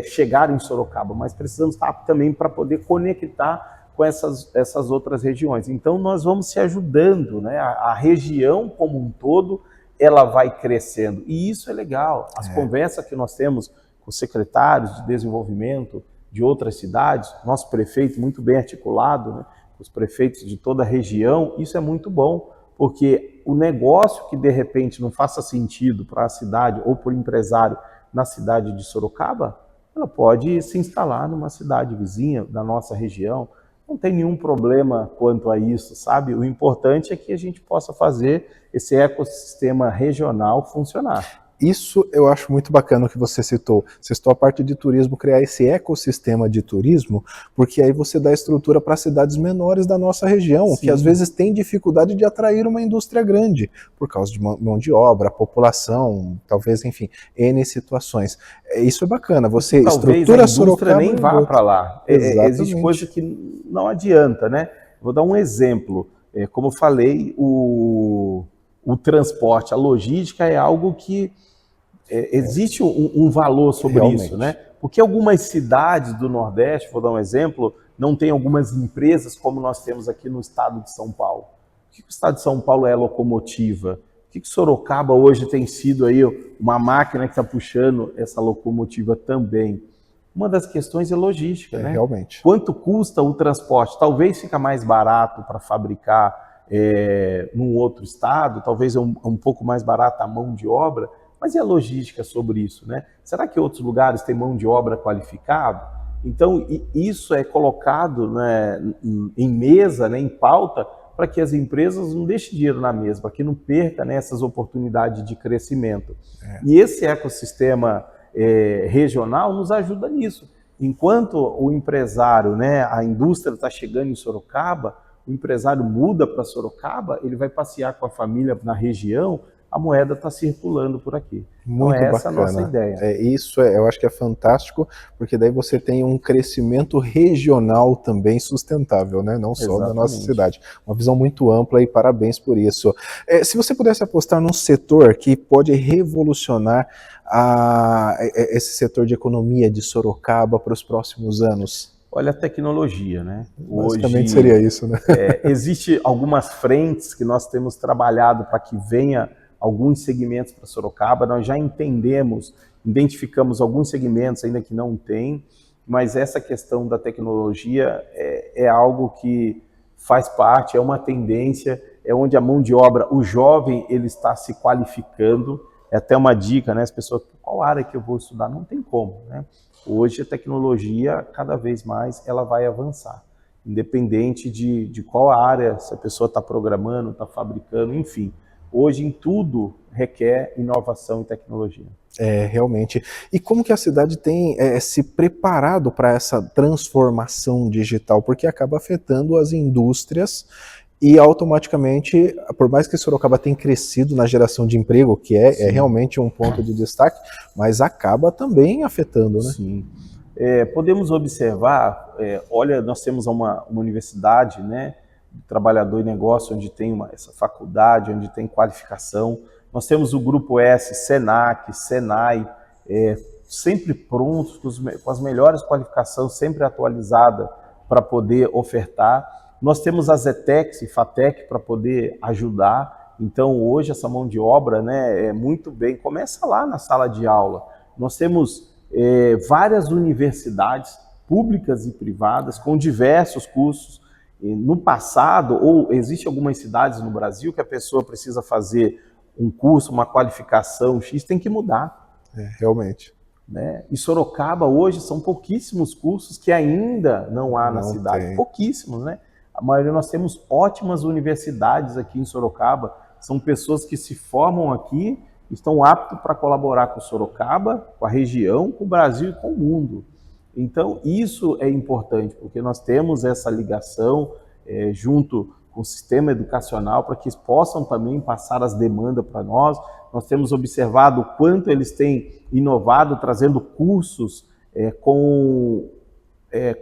chegar em Sorocaba, mas precisamos estar também para poder conectar com essas outras regiões. Então, nós vamos se ajudando, né? A região como um todo, ela vai crescendo. E isso é legal. As conversas que nós temos com os secretários de desenvolvimento de outras cidades, nosso prefeito muito bem articulado, né, com os prefeitos de toda a região, isso é muito bom, porque o negócio que de repente não faça sentido para a cidade ou para o empresário na cidade de Sorocaba, ela pode se instalar numa cidade vizinha da nossa região. Não tem nenhum problema quanto a isso, sabe? O importante é que a gente possa fazer esse ecossistema regional funcionar. Isso eu acho muito bacana o que você citou. Você citou a parte de turismo, criar esse ecossistema de turismo, porque aí você dá estrutura para cidades menores da nossa região, Sim. que às vezes tem dificuldade de atrair uma indústria grande, por causa de mão de obra, população, talvez, enfim, N situações. Isso é bacana, você talvez estrutura a indústria Sorocaba nem vá para lá. Existe Exatamente. coisa que não adianta, né? Vou dar um exemplo. Como eu falei, o transporte, a logística é algo que existe um valor sobre Realmente. isso, né? Porque algumas cidades do Nordeste, vou dar um exemplo, não tem algumas empresas como nós temos aqui no estado de São Paulo. O que o estado de São Paulo é locomotiva? O que Sorocaba hoje tem sido aí uma máquina que está puxando essa locomotiva também? Uma das questões é logística, né? Realmente. Quanto custa o transporte? Talvez fica mais barato para fabricar num outro estado, talvez um pouco mais barata a mão de obra, mas e a logística sobre isso, né? Será que outros lugares têm mão de obra qualificada? Então, isso é colocado, né, em mesa, né, em pauta, para que as empresas não deixem dinheiro na mesa, para que não perca, né, essas oportunidades de crescimento. E esse ecossistema regional nos ajuda nisso. Enquanto o empresário, né, a indústria está chegando em Sorocaba, o empresário muda para Sorocaba, ele vai passear com a família na região, a moeda está circulando por aqui. Muito então essa bacana. É a nossa ideia. Isso eu acho que é fantástico, porque daí você tem um crescimento regional também sustentável, né? Não só da nossa cidade. Uma visão muito ampla e parabéns por isso. Se você pudesse apostar num setor que pode revolucionar esse setor de economia de Sorocaba para os próximos anos. Olha a tecnologia, né? Basicamente seria isso, né? Existe algumas frentes que nós temos trabalhado para que venha alguns segmentos para Sorocaba. Nós já identificamos alguns segmentos ainda que não tem, mas essa questão da tecnologia é algo que faz parte, é uma tendência, é onde a mão de obra, o jovem, ele está se qualificando. É até uma dica, né? As pessoas, qual área que eu vou estudar? Não tem como, né? Hoje a tecnologia, cada vez mais, ela vai avançar. Independente de qual área, se a pessoa está programando, está fabricando, enfim. Hoje em tudo requer inovação e tecnologia. Realmente. E como que a cidade tem se preparado para essa transformação digital? Porque acaba afetando as indústrias e automaticamente, por mais que Sorocaba tenha crescido na geração de emprego, que é realmente um ponto de destaque, mas acaba também afetando, né? Sim. Podemos observar, olha, nós temos uma universidade, né, de trabalhador e negócio, onde tem essa faculdade, onde tem qualificação. Nós temos o Grupo S, Senac, Senai, sempre prontos, com as melhores qualificações, sempre atualizada para poder ofertar. Nós temos a Zetex e Fatec para poder ajudar. Então, hoje, essa mão de obra, né, muito bem, começa lá na sala de aula. Nós temos várias universidades públicas e privadas com diversos cursos. No passado, ou existem algumas cidades no Brasil que a pessoa precisa fazer um curso, uma qualificação X, tem que mudar. Realmente. Né? E Sorocaba hoje são pouquíssimos cursos que ainda não há na cidade. Tem. Pouquíssimos, né? A maioria, nós temos ótimas universidades aqui em Sorocaba, são pessoas que se formam aqui, estão aptos para colaborar com Sorocaba, com a região, com o Brasil e com o mundo. Então, isso é importante, porque nós temos essa ligação junto com o sistema educacional para que eles possam também passar as demandas para nós. Nós temos observado o quanto eles têm inovado, trazendo cursos com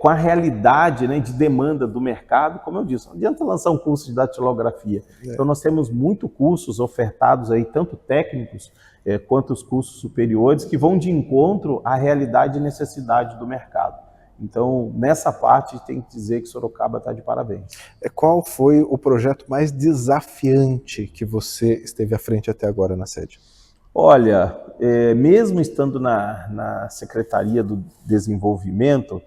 a realidade, né, de demanda do mercado. Como eu disse, não adianta lançar um curso de datilografia. Então, nós temos muitos cursos ofertados aí, tanto técnicos quanto os cursos superiores, que vão de encontro à realidade e necessidade do mercado. Então, nessa parte, tem que dizer que Sorocaba está de parabéns. Qual foi o projeto mais desafiante que você esteve à frente até agora na sede? Olha, mesmo estando na Secretaria do Desenvolvimento,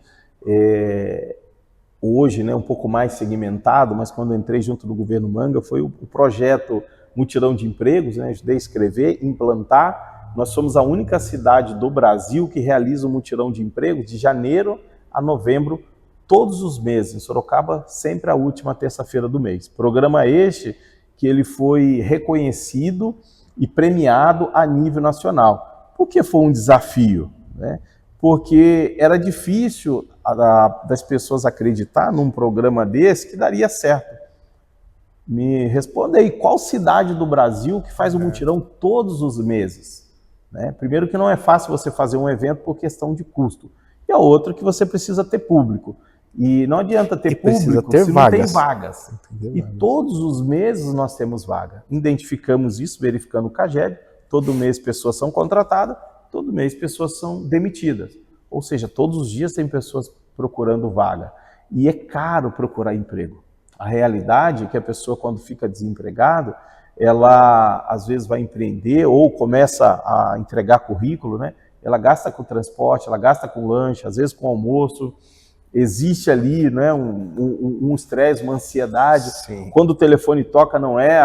hoje, né, um pouco mais segmentado, mas quando eu entrei junto do governo Manga, foi o projeto Mutirão de Empregos, né, ajudei a escrever, implantar. Nós somos a única cidade do Brasil que realiza o Mutirão de Empregos de janeiro a novembro, todos os meses. Em Sorocaba, sempre a última terça-feira do mês. Programa este que ele foi reconhecido e premiado a nível nacional. Por que foi um desafio? Né? Porque era difícil das pessoas acreditar num programa desse que daria certo. Me responda aí, qual cidade do Brasil que faz o mutirão todos os meses? Né? Primeiro que não é fácil você fazer um evento por questão de custo. E a outra que você precisa ter público. E não adianta ter público se não tem vagas. E todos os meses nós temos vaga. Identificamos isso, verificando o CAGED. Todo mês pessoas são contratadas, todo mês pessoas são demitidas. Ou seja, todos os dias tem pessoas procurando vaga. E é caro procurar emprego. A realidade é que a pessoa, quando fica desempregada, ela às vezes vai empreender ou começa a entregar currículo, né? Ela gasta com transporte, ela gasta com lanche, às vezes com almoço. Existe ali, né, um estresse, uma ansiedade. Sim. Quando o telefone toca, não é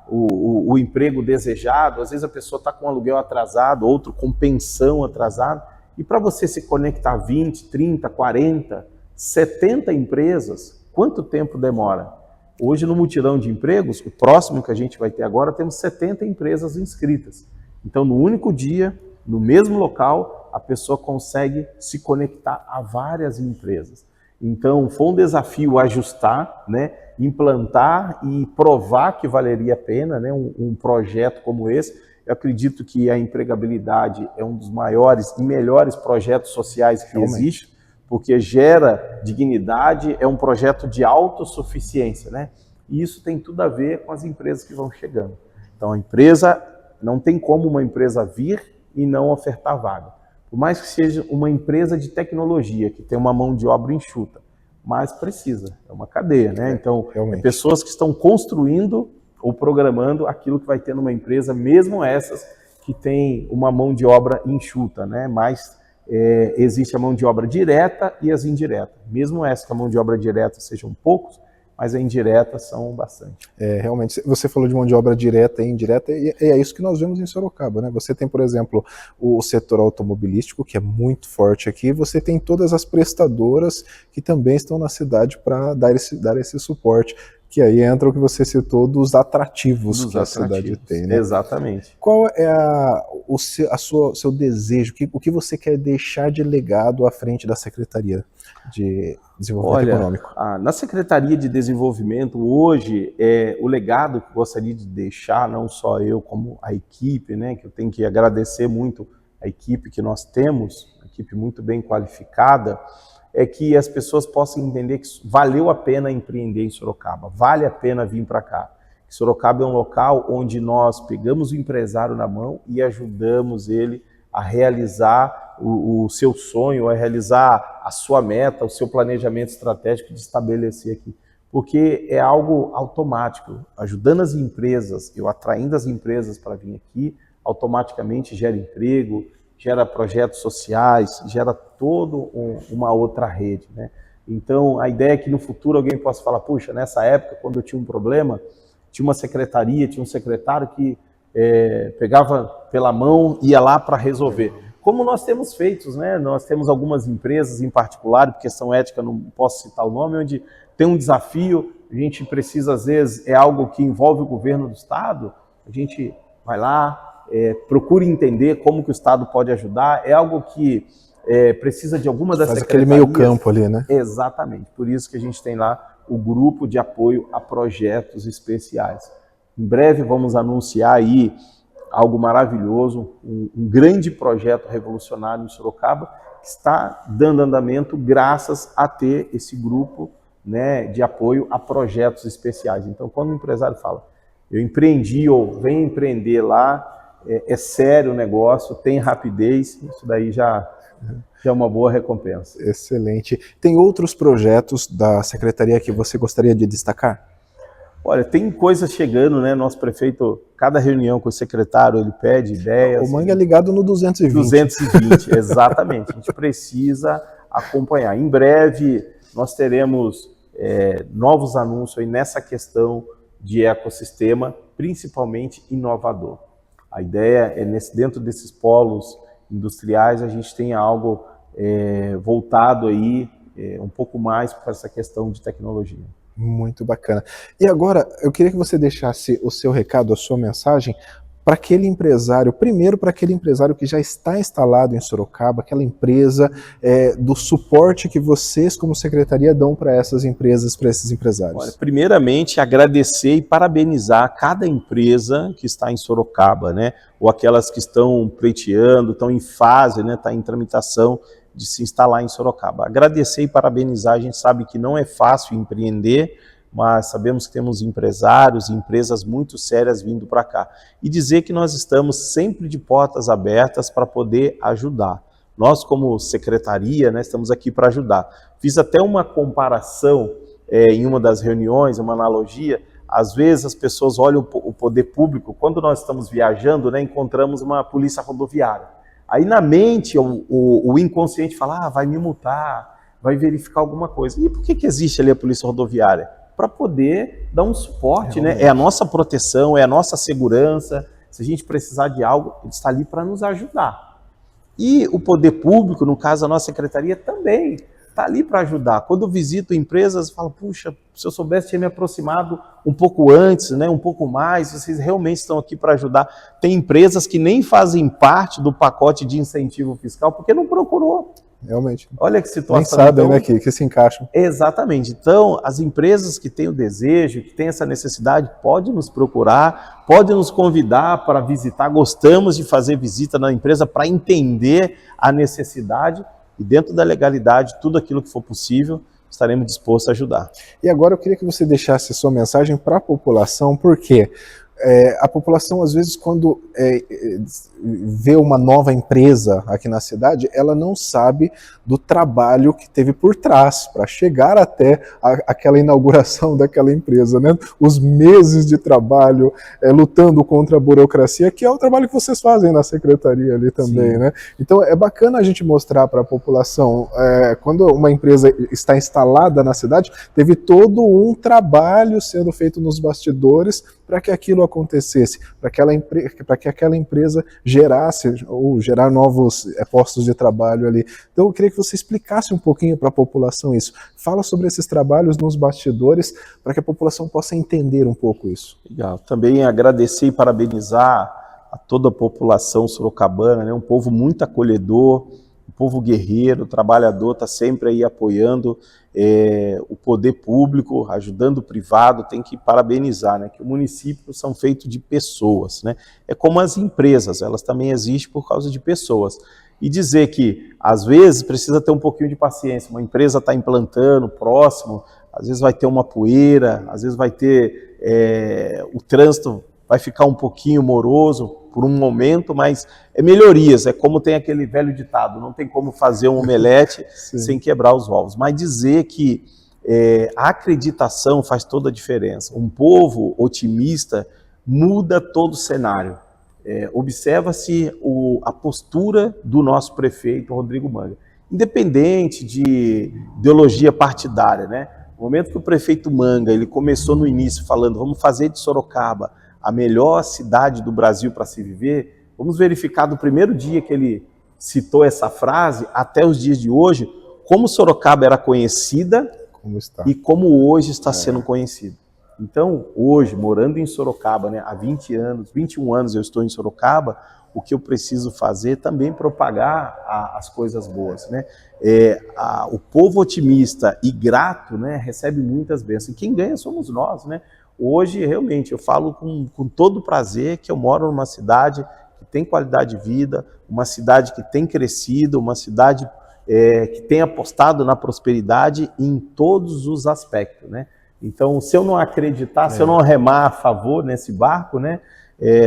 o emprego desejado. Às vezes a pessoa está com um aluguel atrasado, outro com pensão atrasada. E para você se conectar 20, 30, 40, 70 empresas, quanto tempo demora? Hoje, no Mutirão de Empregos, o próximo que a gente vai ter agora, temos 70 empresas inscritas. Então, no único dia, no mesmo local, a pessoa consegue se conectar a várias empresas. Então, foi um desafio ajustar, né, implantar e provar que valeria a pena, né, um projeto como esse. Eu acredito que a empregabilidade é um dos maiores e melhores projetos sociais que existe, porque gera dignidade, é um projeto de autossuficiência, né? E isso tem tudo a ver com as empresas que vão chegando. Então, a empresa, não tem como uma empresa vir e não ofertar vaga. por mais que seja uma empresa de tecnologia, que tem uma mão de obra enxuta, mas precisa, é uma cadeia, né? Então, pessoas que estão construindo ou programando aquilo que vai ter numa empresa, mesmo essas que têm uma mão de obra enxuta, né? Mas existe a mão de obra direta e as indiretas. Mesmo essa que a mão de obra direta sejam poucos, mas a indireta são bastante. Realmente, você falou de mão de obra direta e indireta, e é isso que nós vemos em Sorocaba, né? Você tem, por exemplo, o setor automobilístico, que é muito forte aqui, você tem todas as prestadoras que também estão na cidade para dar esse suporte, que aí entra o que você citou dos atrativos que a cidade tem, né? Exatamente. Qual é o seu desejo, o que você quer deixar de legado à frente da Secretaria de Desenvolvimento Econômico? Na Secretaria de Desenvolvimento, hoje, o legado que gostaria de deixar, não só eu, como a equipe, né, que eu tenho que agradecer muito a equipe que nós temos, uma equipe muito bem qualificada, é que as pessoas possam entender que valeu a pena empreender em Sorocaba, vale a pena vir para cá. Sorocaba é um local onde nós pegamos o empresário na mão e ajudamos ele a realizar o seu sonho, a realizar a sua meta, o seu planejamento estratégico de estabelecer aqui. Porque é algo automático, ajudando as empresas, eu atraindo as empresas para vir aqui, automaticamente gera emprego, gera projetos sociais, gera toda uma outra rede, né? Então, a ideia é que no futuro alguém possa falar, puxa, nessa época, quando eu tinha um problema, tinha uma secretaria, tinha um secretário que pegava pela mão e ia lá para resolver. Como nós temos feito, né? Nós temos algumas empresas em particular, por questão ética, não posso citar o nome, onde tem um desafio, a gente precisa, às vezes, é algo que envolve o governo do estado, a gente vai lá, procure entender como que o estado pode ajudar, é algo que precisa de alguma das secretarias. Faz aquele meio campo ali, né? Exatamente, por isso que a gente tem lá o grupo de apoio a projetos especiais. Em breve vamos anunciar aí algo maravilhoso, um grande projeto revolucionário em Sorocaba, que está dando andamento graças a ter esse grupo, né, de apoio a projetos especiais. Então, quando o empresário fala, eu empreendi ou vem empreender lá, é sério o negócio, tem rapidez, isso daí já é uma boa recompensa. Excelente. Tem outros projetos da Secretaria que você gostaria de destacar? Olha, tem coisas chegando, né? Nosso prefeito, cada reunião com o secretário, ele pede ideias. O Mangue é ligado no 220. 220, exatamente. A gente precisa acompanhar. Em breve, nós teremos novos anúncios aí nessa questão de ecossistema, principalmente inovador. A ideia é, dentro desses polos industriais, a gente tem algo voltado aí um pouco mais para essa questão de tecnologia. Muito bacana. E agora, eu queria que você deixasse o seu recado, a sua mensagem, para aquele empresário, primeiro para aquele empresário que já está instalado em Sorocaba, aquela empresa, do suporte que vocês como secretaria dão para essas empresas, para esses empresários. Olha, primeiramente, agradecer e parabenizar cada empresa que está em Sorocaba, né? Ou aquelas que estão pleiteando, estão em fase, né? Está em tramitação de se instalar em Sorocaba. Agradecer e parabenizar, a gente sabe que não é fácil empreender, mas sabemos que temos empresários e empresas muito sérias vindo para cá. E dizer que nós estamos sempre de portas abertas para poder ajudar. Nós, como secretaria, né, estamos aqui para ajudar. Fiz até uma comparação em uma das reuniões, uma analogia. Às vezes as pessoas olham o poder público, quando nós estamos viajando, né, encontramos uma polícia rodoviária. Aí na mente o inconsciente fala, vai me multar, vai verificar alguma coisa. E por que existe ali a polícia rodoviária? Para poder dar um suporte, né? É a nossa proteção, é a nossa segurança. Se a gente precisar de algo, ele está ali para nos ajudar. E o poder público, no caso a nossa secretaria, também está ali para ajudar. Quando eu visito empresas, eu falo, puxa, se eu soubesse, tinha me aproximado um pouco antes, né? Um pouco mais, vocês realmente estão aqui para ajudar. Tem empresas que nem fazem parte do pacote de incentivo fiscal porque não procurou. Realmente. Olha que situação. Nem sabem, então, né, que se encaixam. Exatamente. Então, as empresas que têm o desejo, que têm essa necessidade, podem nos procurar, podem nos convidar para visitar. Gostamos de fazer visita na empresa para entender a necessidade e, dentro da legalidade, tudo aquilo que for possível, estaremos dispostos a ajudar. E agora eu queria que você deixasse a sua mensagem para a população, porque a população, às vezes, quando vê uma nova empresa aqui na cidade, ela não sabe do trabalho que teve por trás para chegar até aquela inauguração daquela empresa, né? Os meses de trabalho lutando contra a burocracia, que é o trabalho que vocês fazem na secretaria ali também, né? Então é bacana a gente mostrar para a população, quando uma empresa está instalada na cidade, teve todo um trabalho sendo feito nos bastidores para que aquilo acontecesse, para que aquela empresa gerasse ou gerar novos postos de trabalho ali. Então eu queria que você explicasse um pouquinho para a população isso. Fala sobre esses trabalhos nos bastidores para que a população possa entender um pouco isso. Legal. Também agradecer e parabenizar a toda a população sorocabana, né? Um povo muito acolhedor, um povo guerreiro, trabalhador, está sempre aí apoiando o poder público, ajudando o privado, tem que parabenizar, né? Que o município são feitos de pessoas, né? É como as empresas, elas também existem por causa de pessoas. E dizer que, às vezes, precisa ter um pouquinho de paciência, uma empresa está implantando próximo, às vezes vai ter uma poeira, às vezes vai ter, o trânsito vai ficar um pouquinho moroso por um momento, mas é melhorias, é como tem aquele velho ditado, não tem como fazer um omelete sem quebrar os ovos, mas dizer que a acreditação faz toda a diferença, um povo otimista muda todo o cenário. Observa-se a postura do nosso prefeito, Rodrigo Manga, independente de ideologia partidária, né? No momento que o prefeito Manga, ele começou no início falando, vamos fazer de Sorocaba a melhor cidade do Brasil para se viver, vamos verificar do primeiro dia que ele citou essa frase até os dias de hoje, como Sorocaba era conhecida e como hoje está sendo conhecida. Então, hoje, morando em Sorocaba, né, há 20 anos, 21 anos eu estou em Sorocaba, o que eu preciso fazer também propagar as coisas boas, né? O povo otimista e grato, né, recebe muitas bênçãos. E quem ganha somos nós, né? Hoje, realmente, eu falo com todo prazer que eu moro numa cidade que tem qualidade de vida, uma cidade que tem crescido, uma cidade que tem apostado na prosperidade em todos os aspectos, né? Então, se eu não acreditar, se eu não remar a favor nesse barco, né,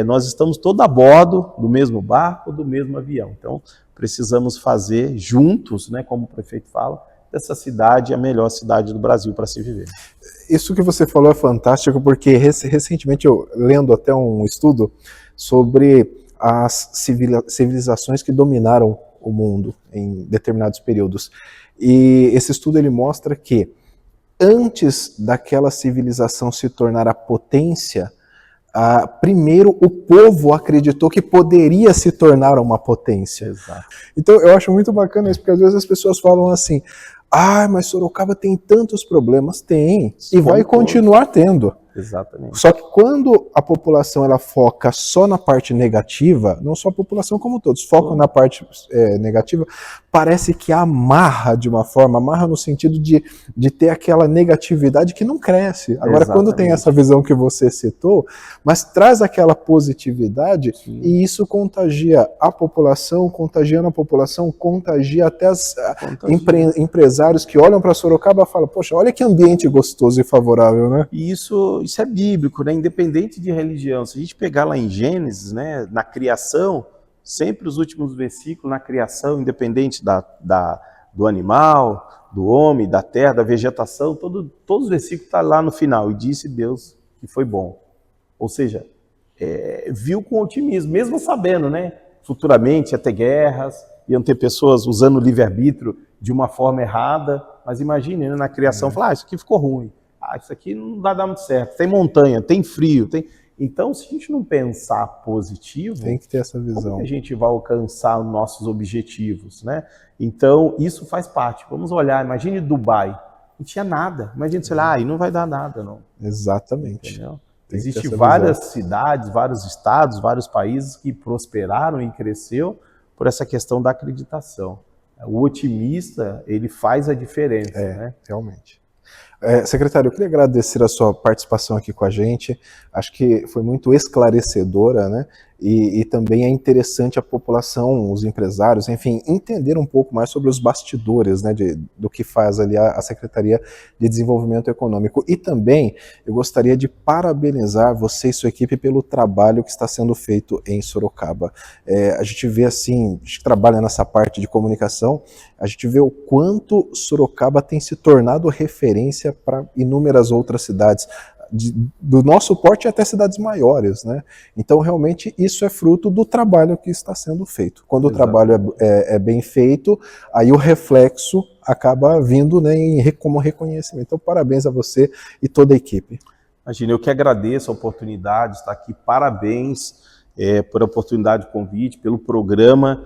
nós estamos todos a bordo do mesmo barco, do mesmo avião. Então, precisamos fazer juntos, né, como o prefeito fala, dessa cidade a melhor cidade do Brasil para se viver. Isso que você falou é fantástico, porque recentemente eu lendo até um estudo sobre as civilizações que dominaram o mundo em determinados períodos. E esse estudo ele mostra que antes daquela civilização se tornar a potência, primeiro o povo acreditou que poderia se tornar uma potência. Exato. Então eu acho muito bacana isso, porque às vezes as pessoas falam assim, mas Sorocaba tem tantos problemas. Tem, e vai continuar tendo. Exatamente. Só que quando a população ela foca só na parte negativa, não só a população como todos, focam na parte negativa, parece que amarra de uma forma, amarra no sentido de ter aquela negatividade que não cresce. Agora, exatamente, quando tem essa visão que você citou, mas traz aquela positividade, sim, e isso contagia a população, contagiando a população, contagia até empresários que olham para Sorocaba e falam, poxa, olha que ambiente gostoso e favorável, né? E isso é bíblico, né? Independente de religião. Se a gente pegar lá em Gênesis, né, na criação, sempre os últimos versículos na criação, independente do animal, do homem, da terra, da vegetação, todos os versículos estão lá no final. E disse Deus que foi bom. Ou seja, viu com otimismo, mesmo sabendo, né, futuramente ia ter guerras, iam ter pessoas usando o livre-arbítrio de uma forma errada, mas imagine, né, na criação, falar, isso aqui ficou ruim. Isso aqui não vai dar muito certo, tem montanha, tem frio, tem... Então, se a gente não pensar positivo, tem que ter essa visão. Como que a gente vai alcançar os nossos objetivos, né? Então, isso faz parte. Vamos olhar, imagine Dubai, não tinha nada. Imagine, sei lá, e não vai dar nada, não. Exatamente. Existem várias cidades, vários estados, vários países que prosperaram e cresceu por essa questão da acreditação. O otimista, ele faz a diferença, né? Realmente. Secretário, eu queria agradecer a sua participação aqui com a gente. Acho que foi muito esclarecedora, né? E também é interessante a população, os empresários, enfim, entender um pouco mais sobre os bastidores, né, do que faz ali a Secretaria de Desenvolvimento Econômico. E também eu gostaria de parabenizar você e sua equipe pelo trabalho que está sendo feito em Sorocaba. A gente vê assim, a gente trabalha nessa parte de comunicação, a gente vê o quanto Sorocaba tem se tornado referência para inúmeras outras cidades, do nosso porte até cidades maiores, né? Então, realmente, isso é fruto do trabalho que está sendo feito. Quando Exato. O trabalho é bem feito, aí o reflexo acaba vindo, né, como reconhecimento. Então, parabéns a você e toda a equipe. Imagina, eu que agradeço a oportunidade de estar aqui. Parabéns por a oportunidade de convite, pelo programa,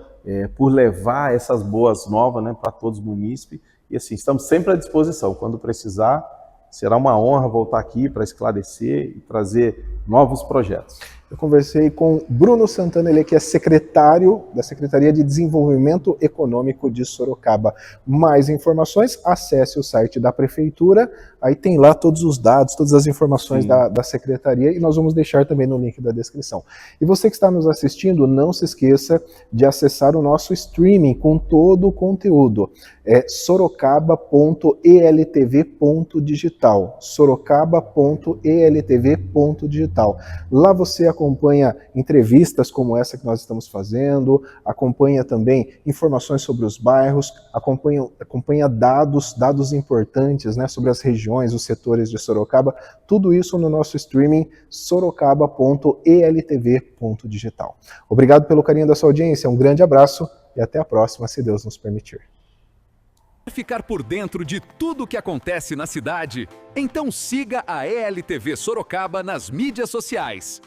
por levar essas boas novas, né, para todos os munícipes. E assim, estamos sempre à disposição. Quando precisar, será uma honra voltar aqui para esclarecer e trazer novos projetos. Eu conversei com Bruno Santana, ele que é secretário da Secretaria de Desenvolvimento Econômico de Sorocaba. Mais informações, acesse o site da Prefeitura, aí tem lá todos os dados, todas as informações da Secretaria, e nós vamos deixar também no link da descrição. E você que está nos assistindo, não se esqueça de acessar o nosso streaming com todo o conteúdo. É sorocaba.eltv.digital, sorocaba.eltv.digital. Lá você acompanha entrevistas como essa que nós estamos fazendo, acompanha também informações sobre os bairros, acompanha dados importantes, né, sobre as regiões, os setores de Sorocaba, tudo isso no nosso streaming sorocaba.eltv.digital. Obrigado pelo carinho da sua audiência, um grande abraço e até a próxima, se Deus nos permitir. Ficar por dentro de tudo o que acontece na cidade? Então siga a ELTV Sorocaba nas mídias sociais.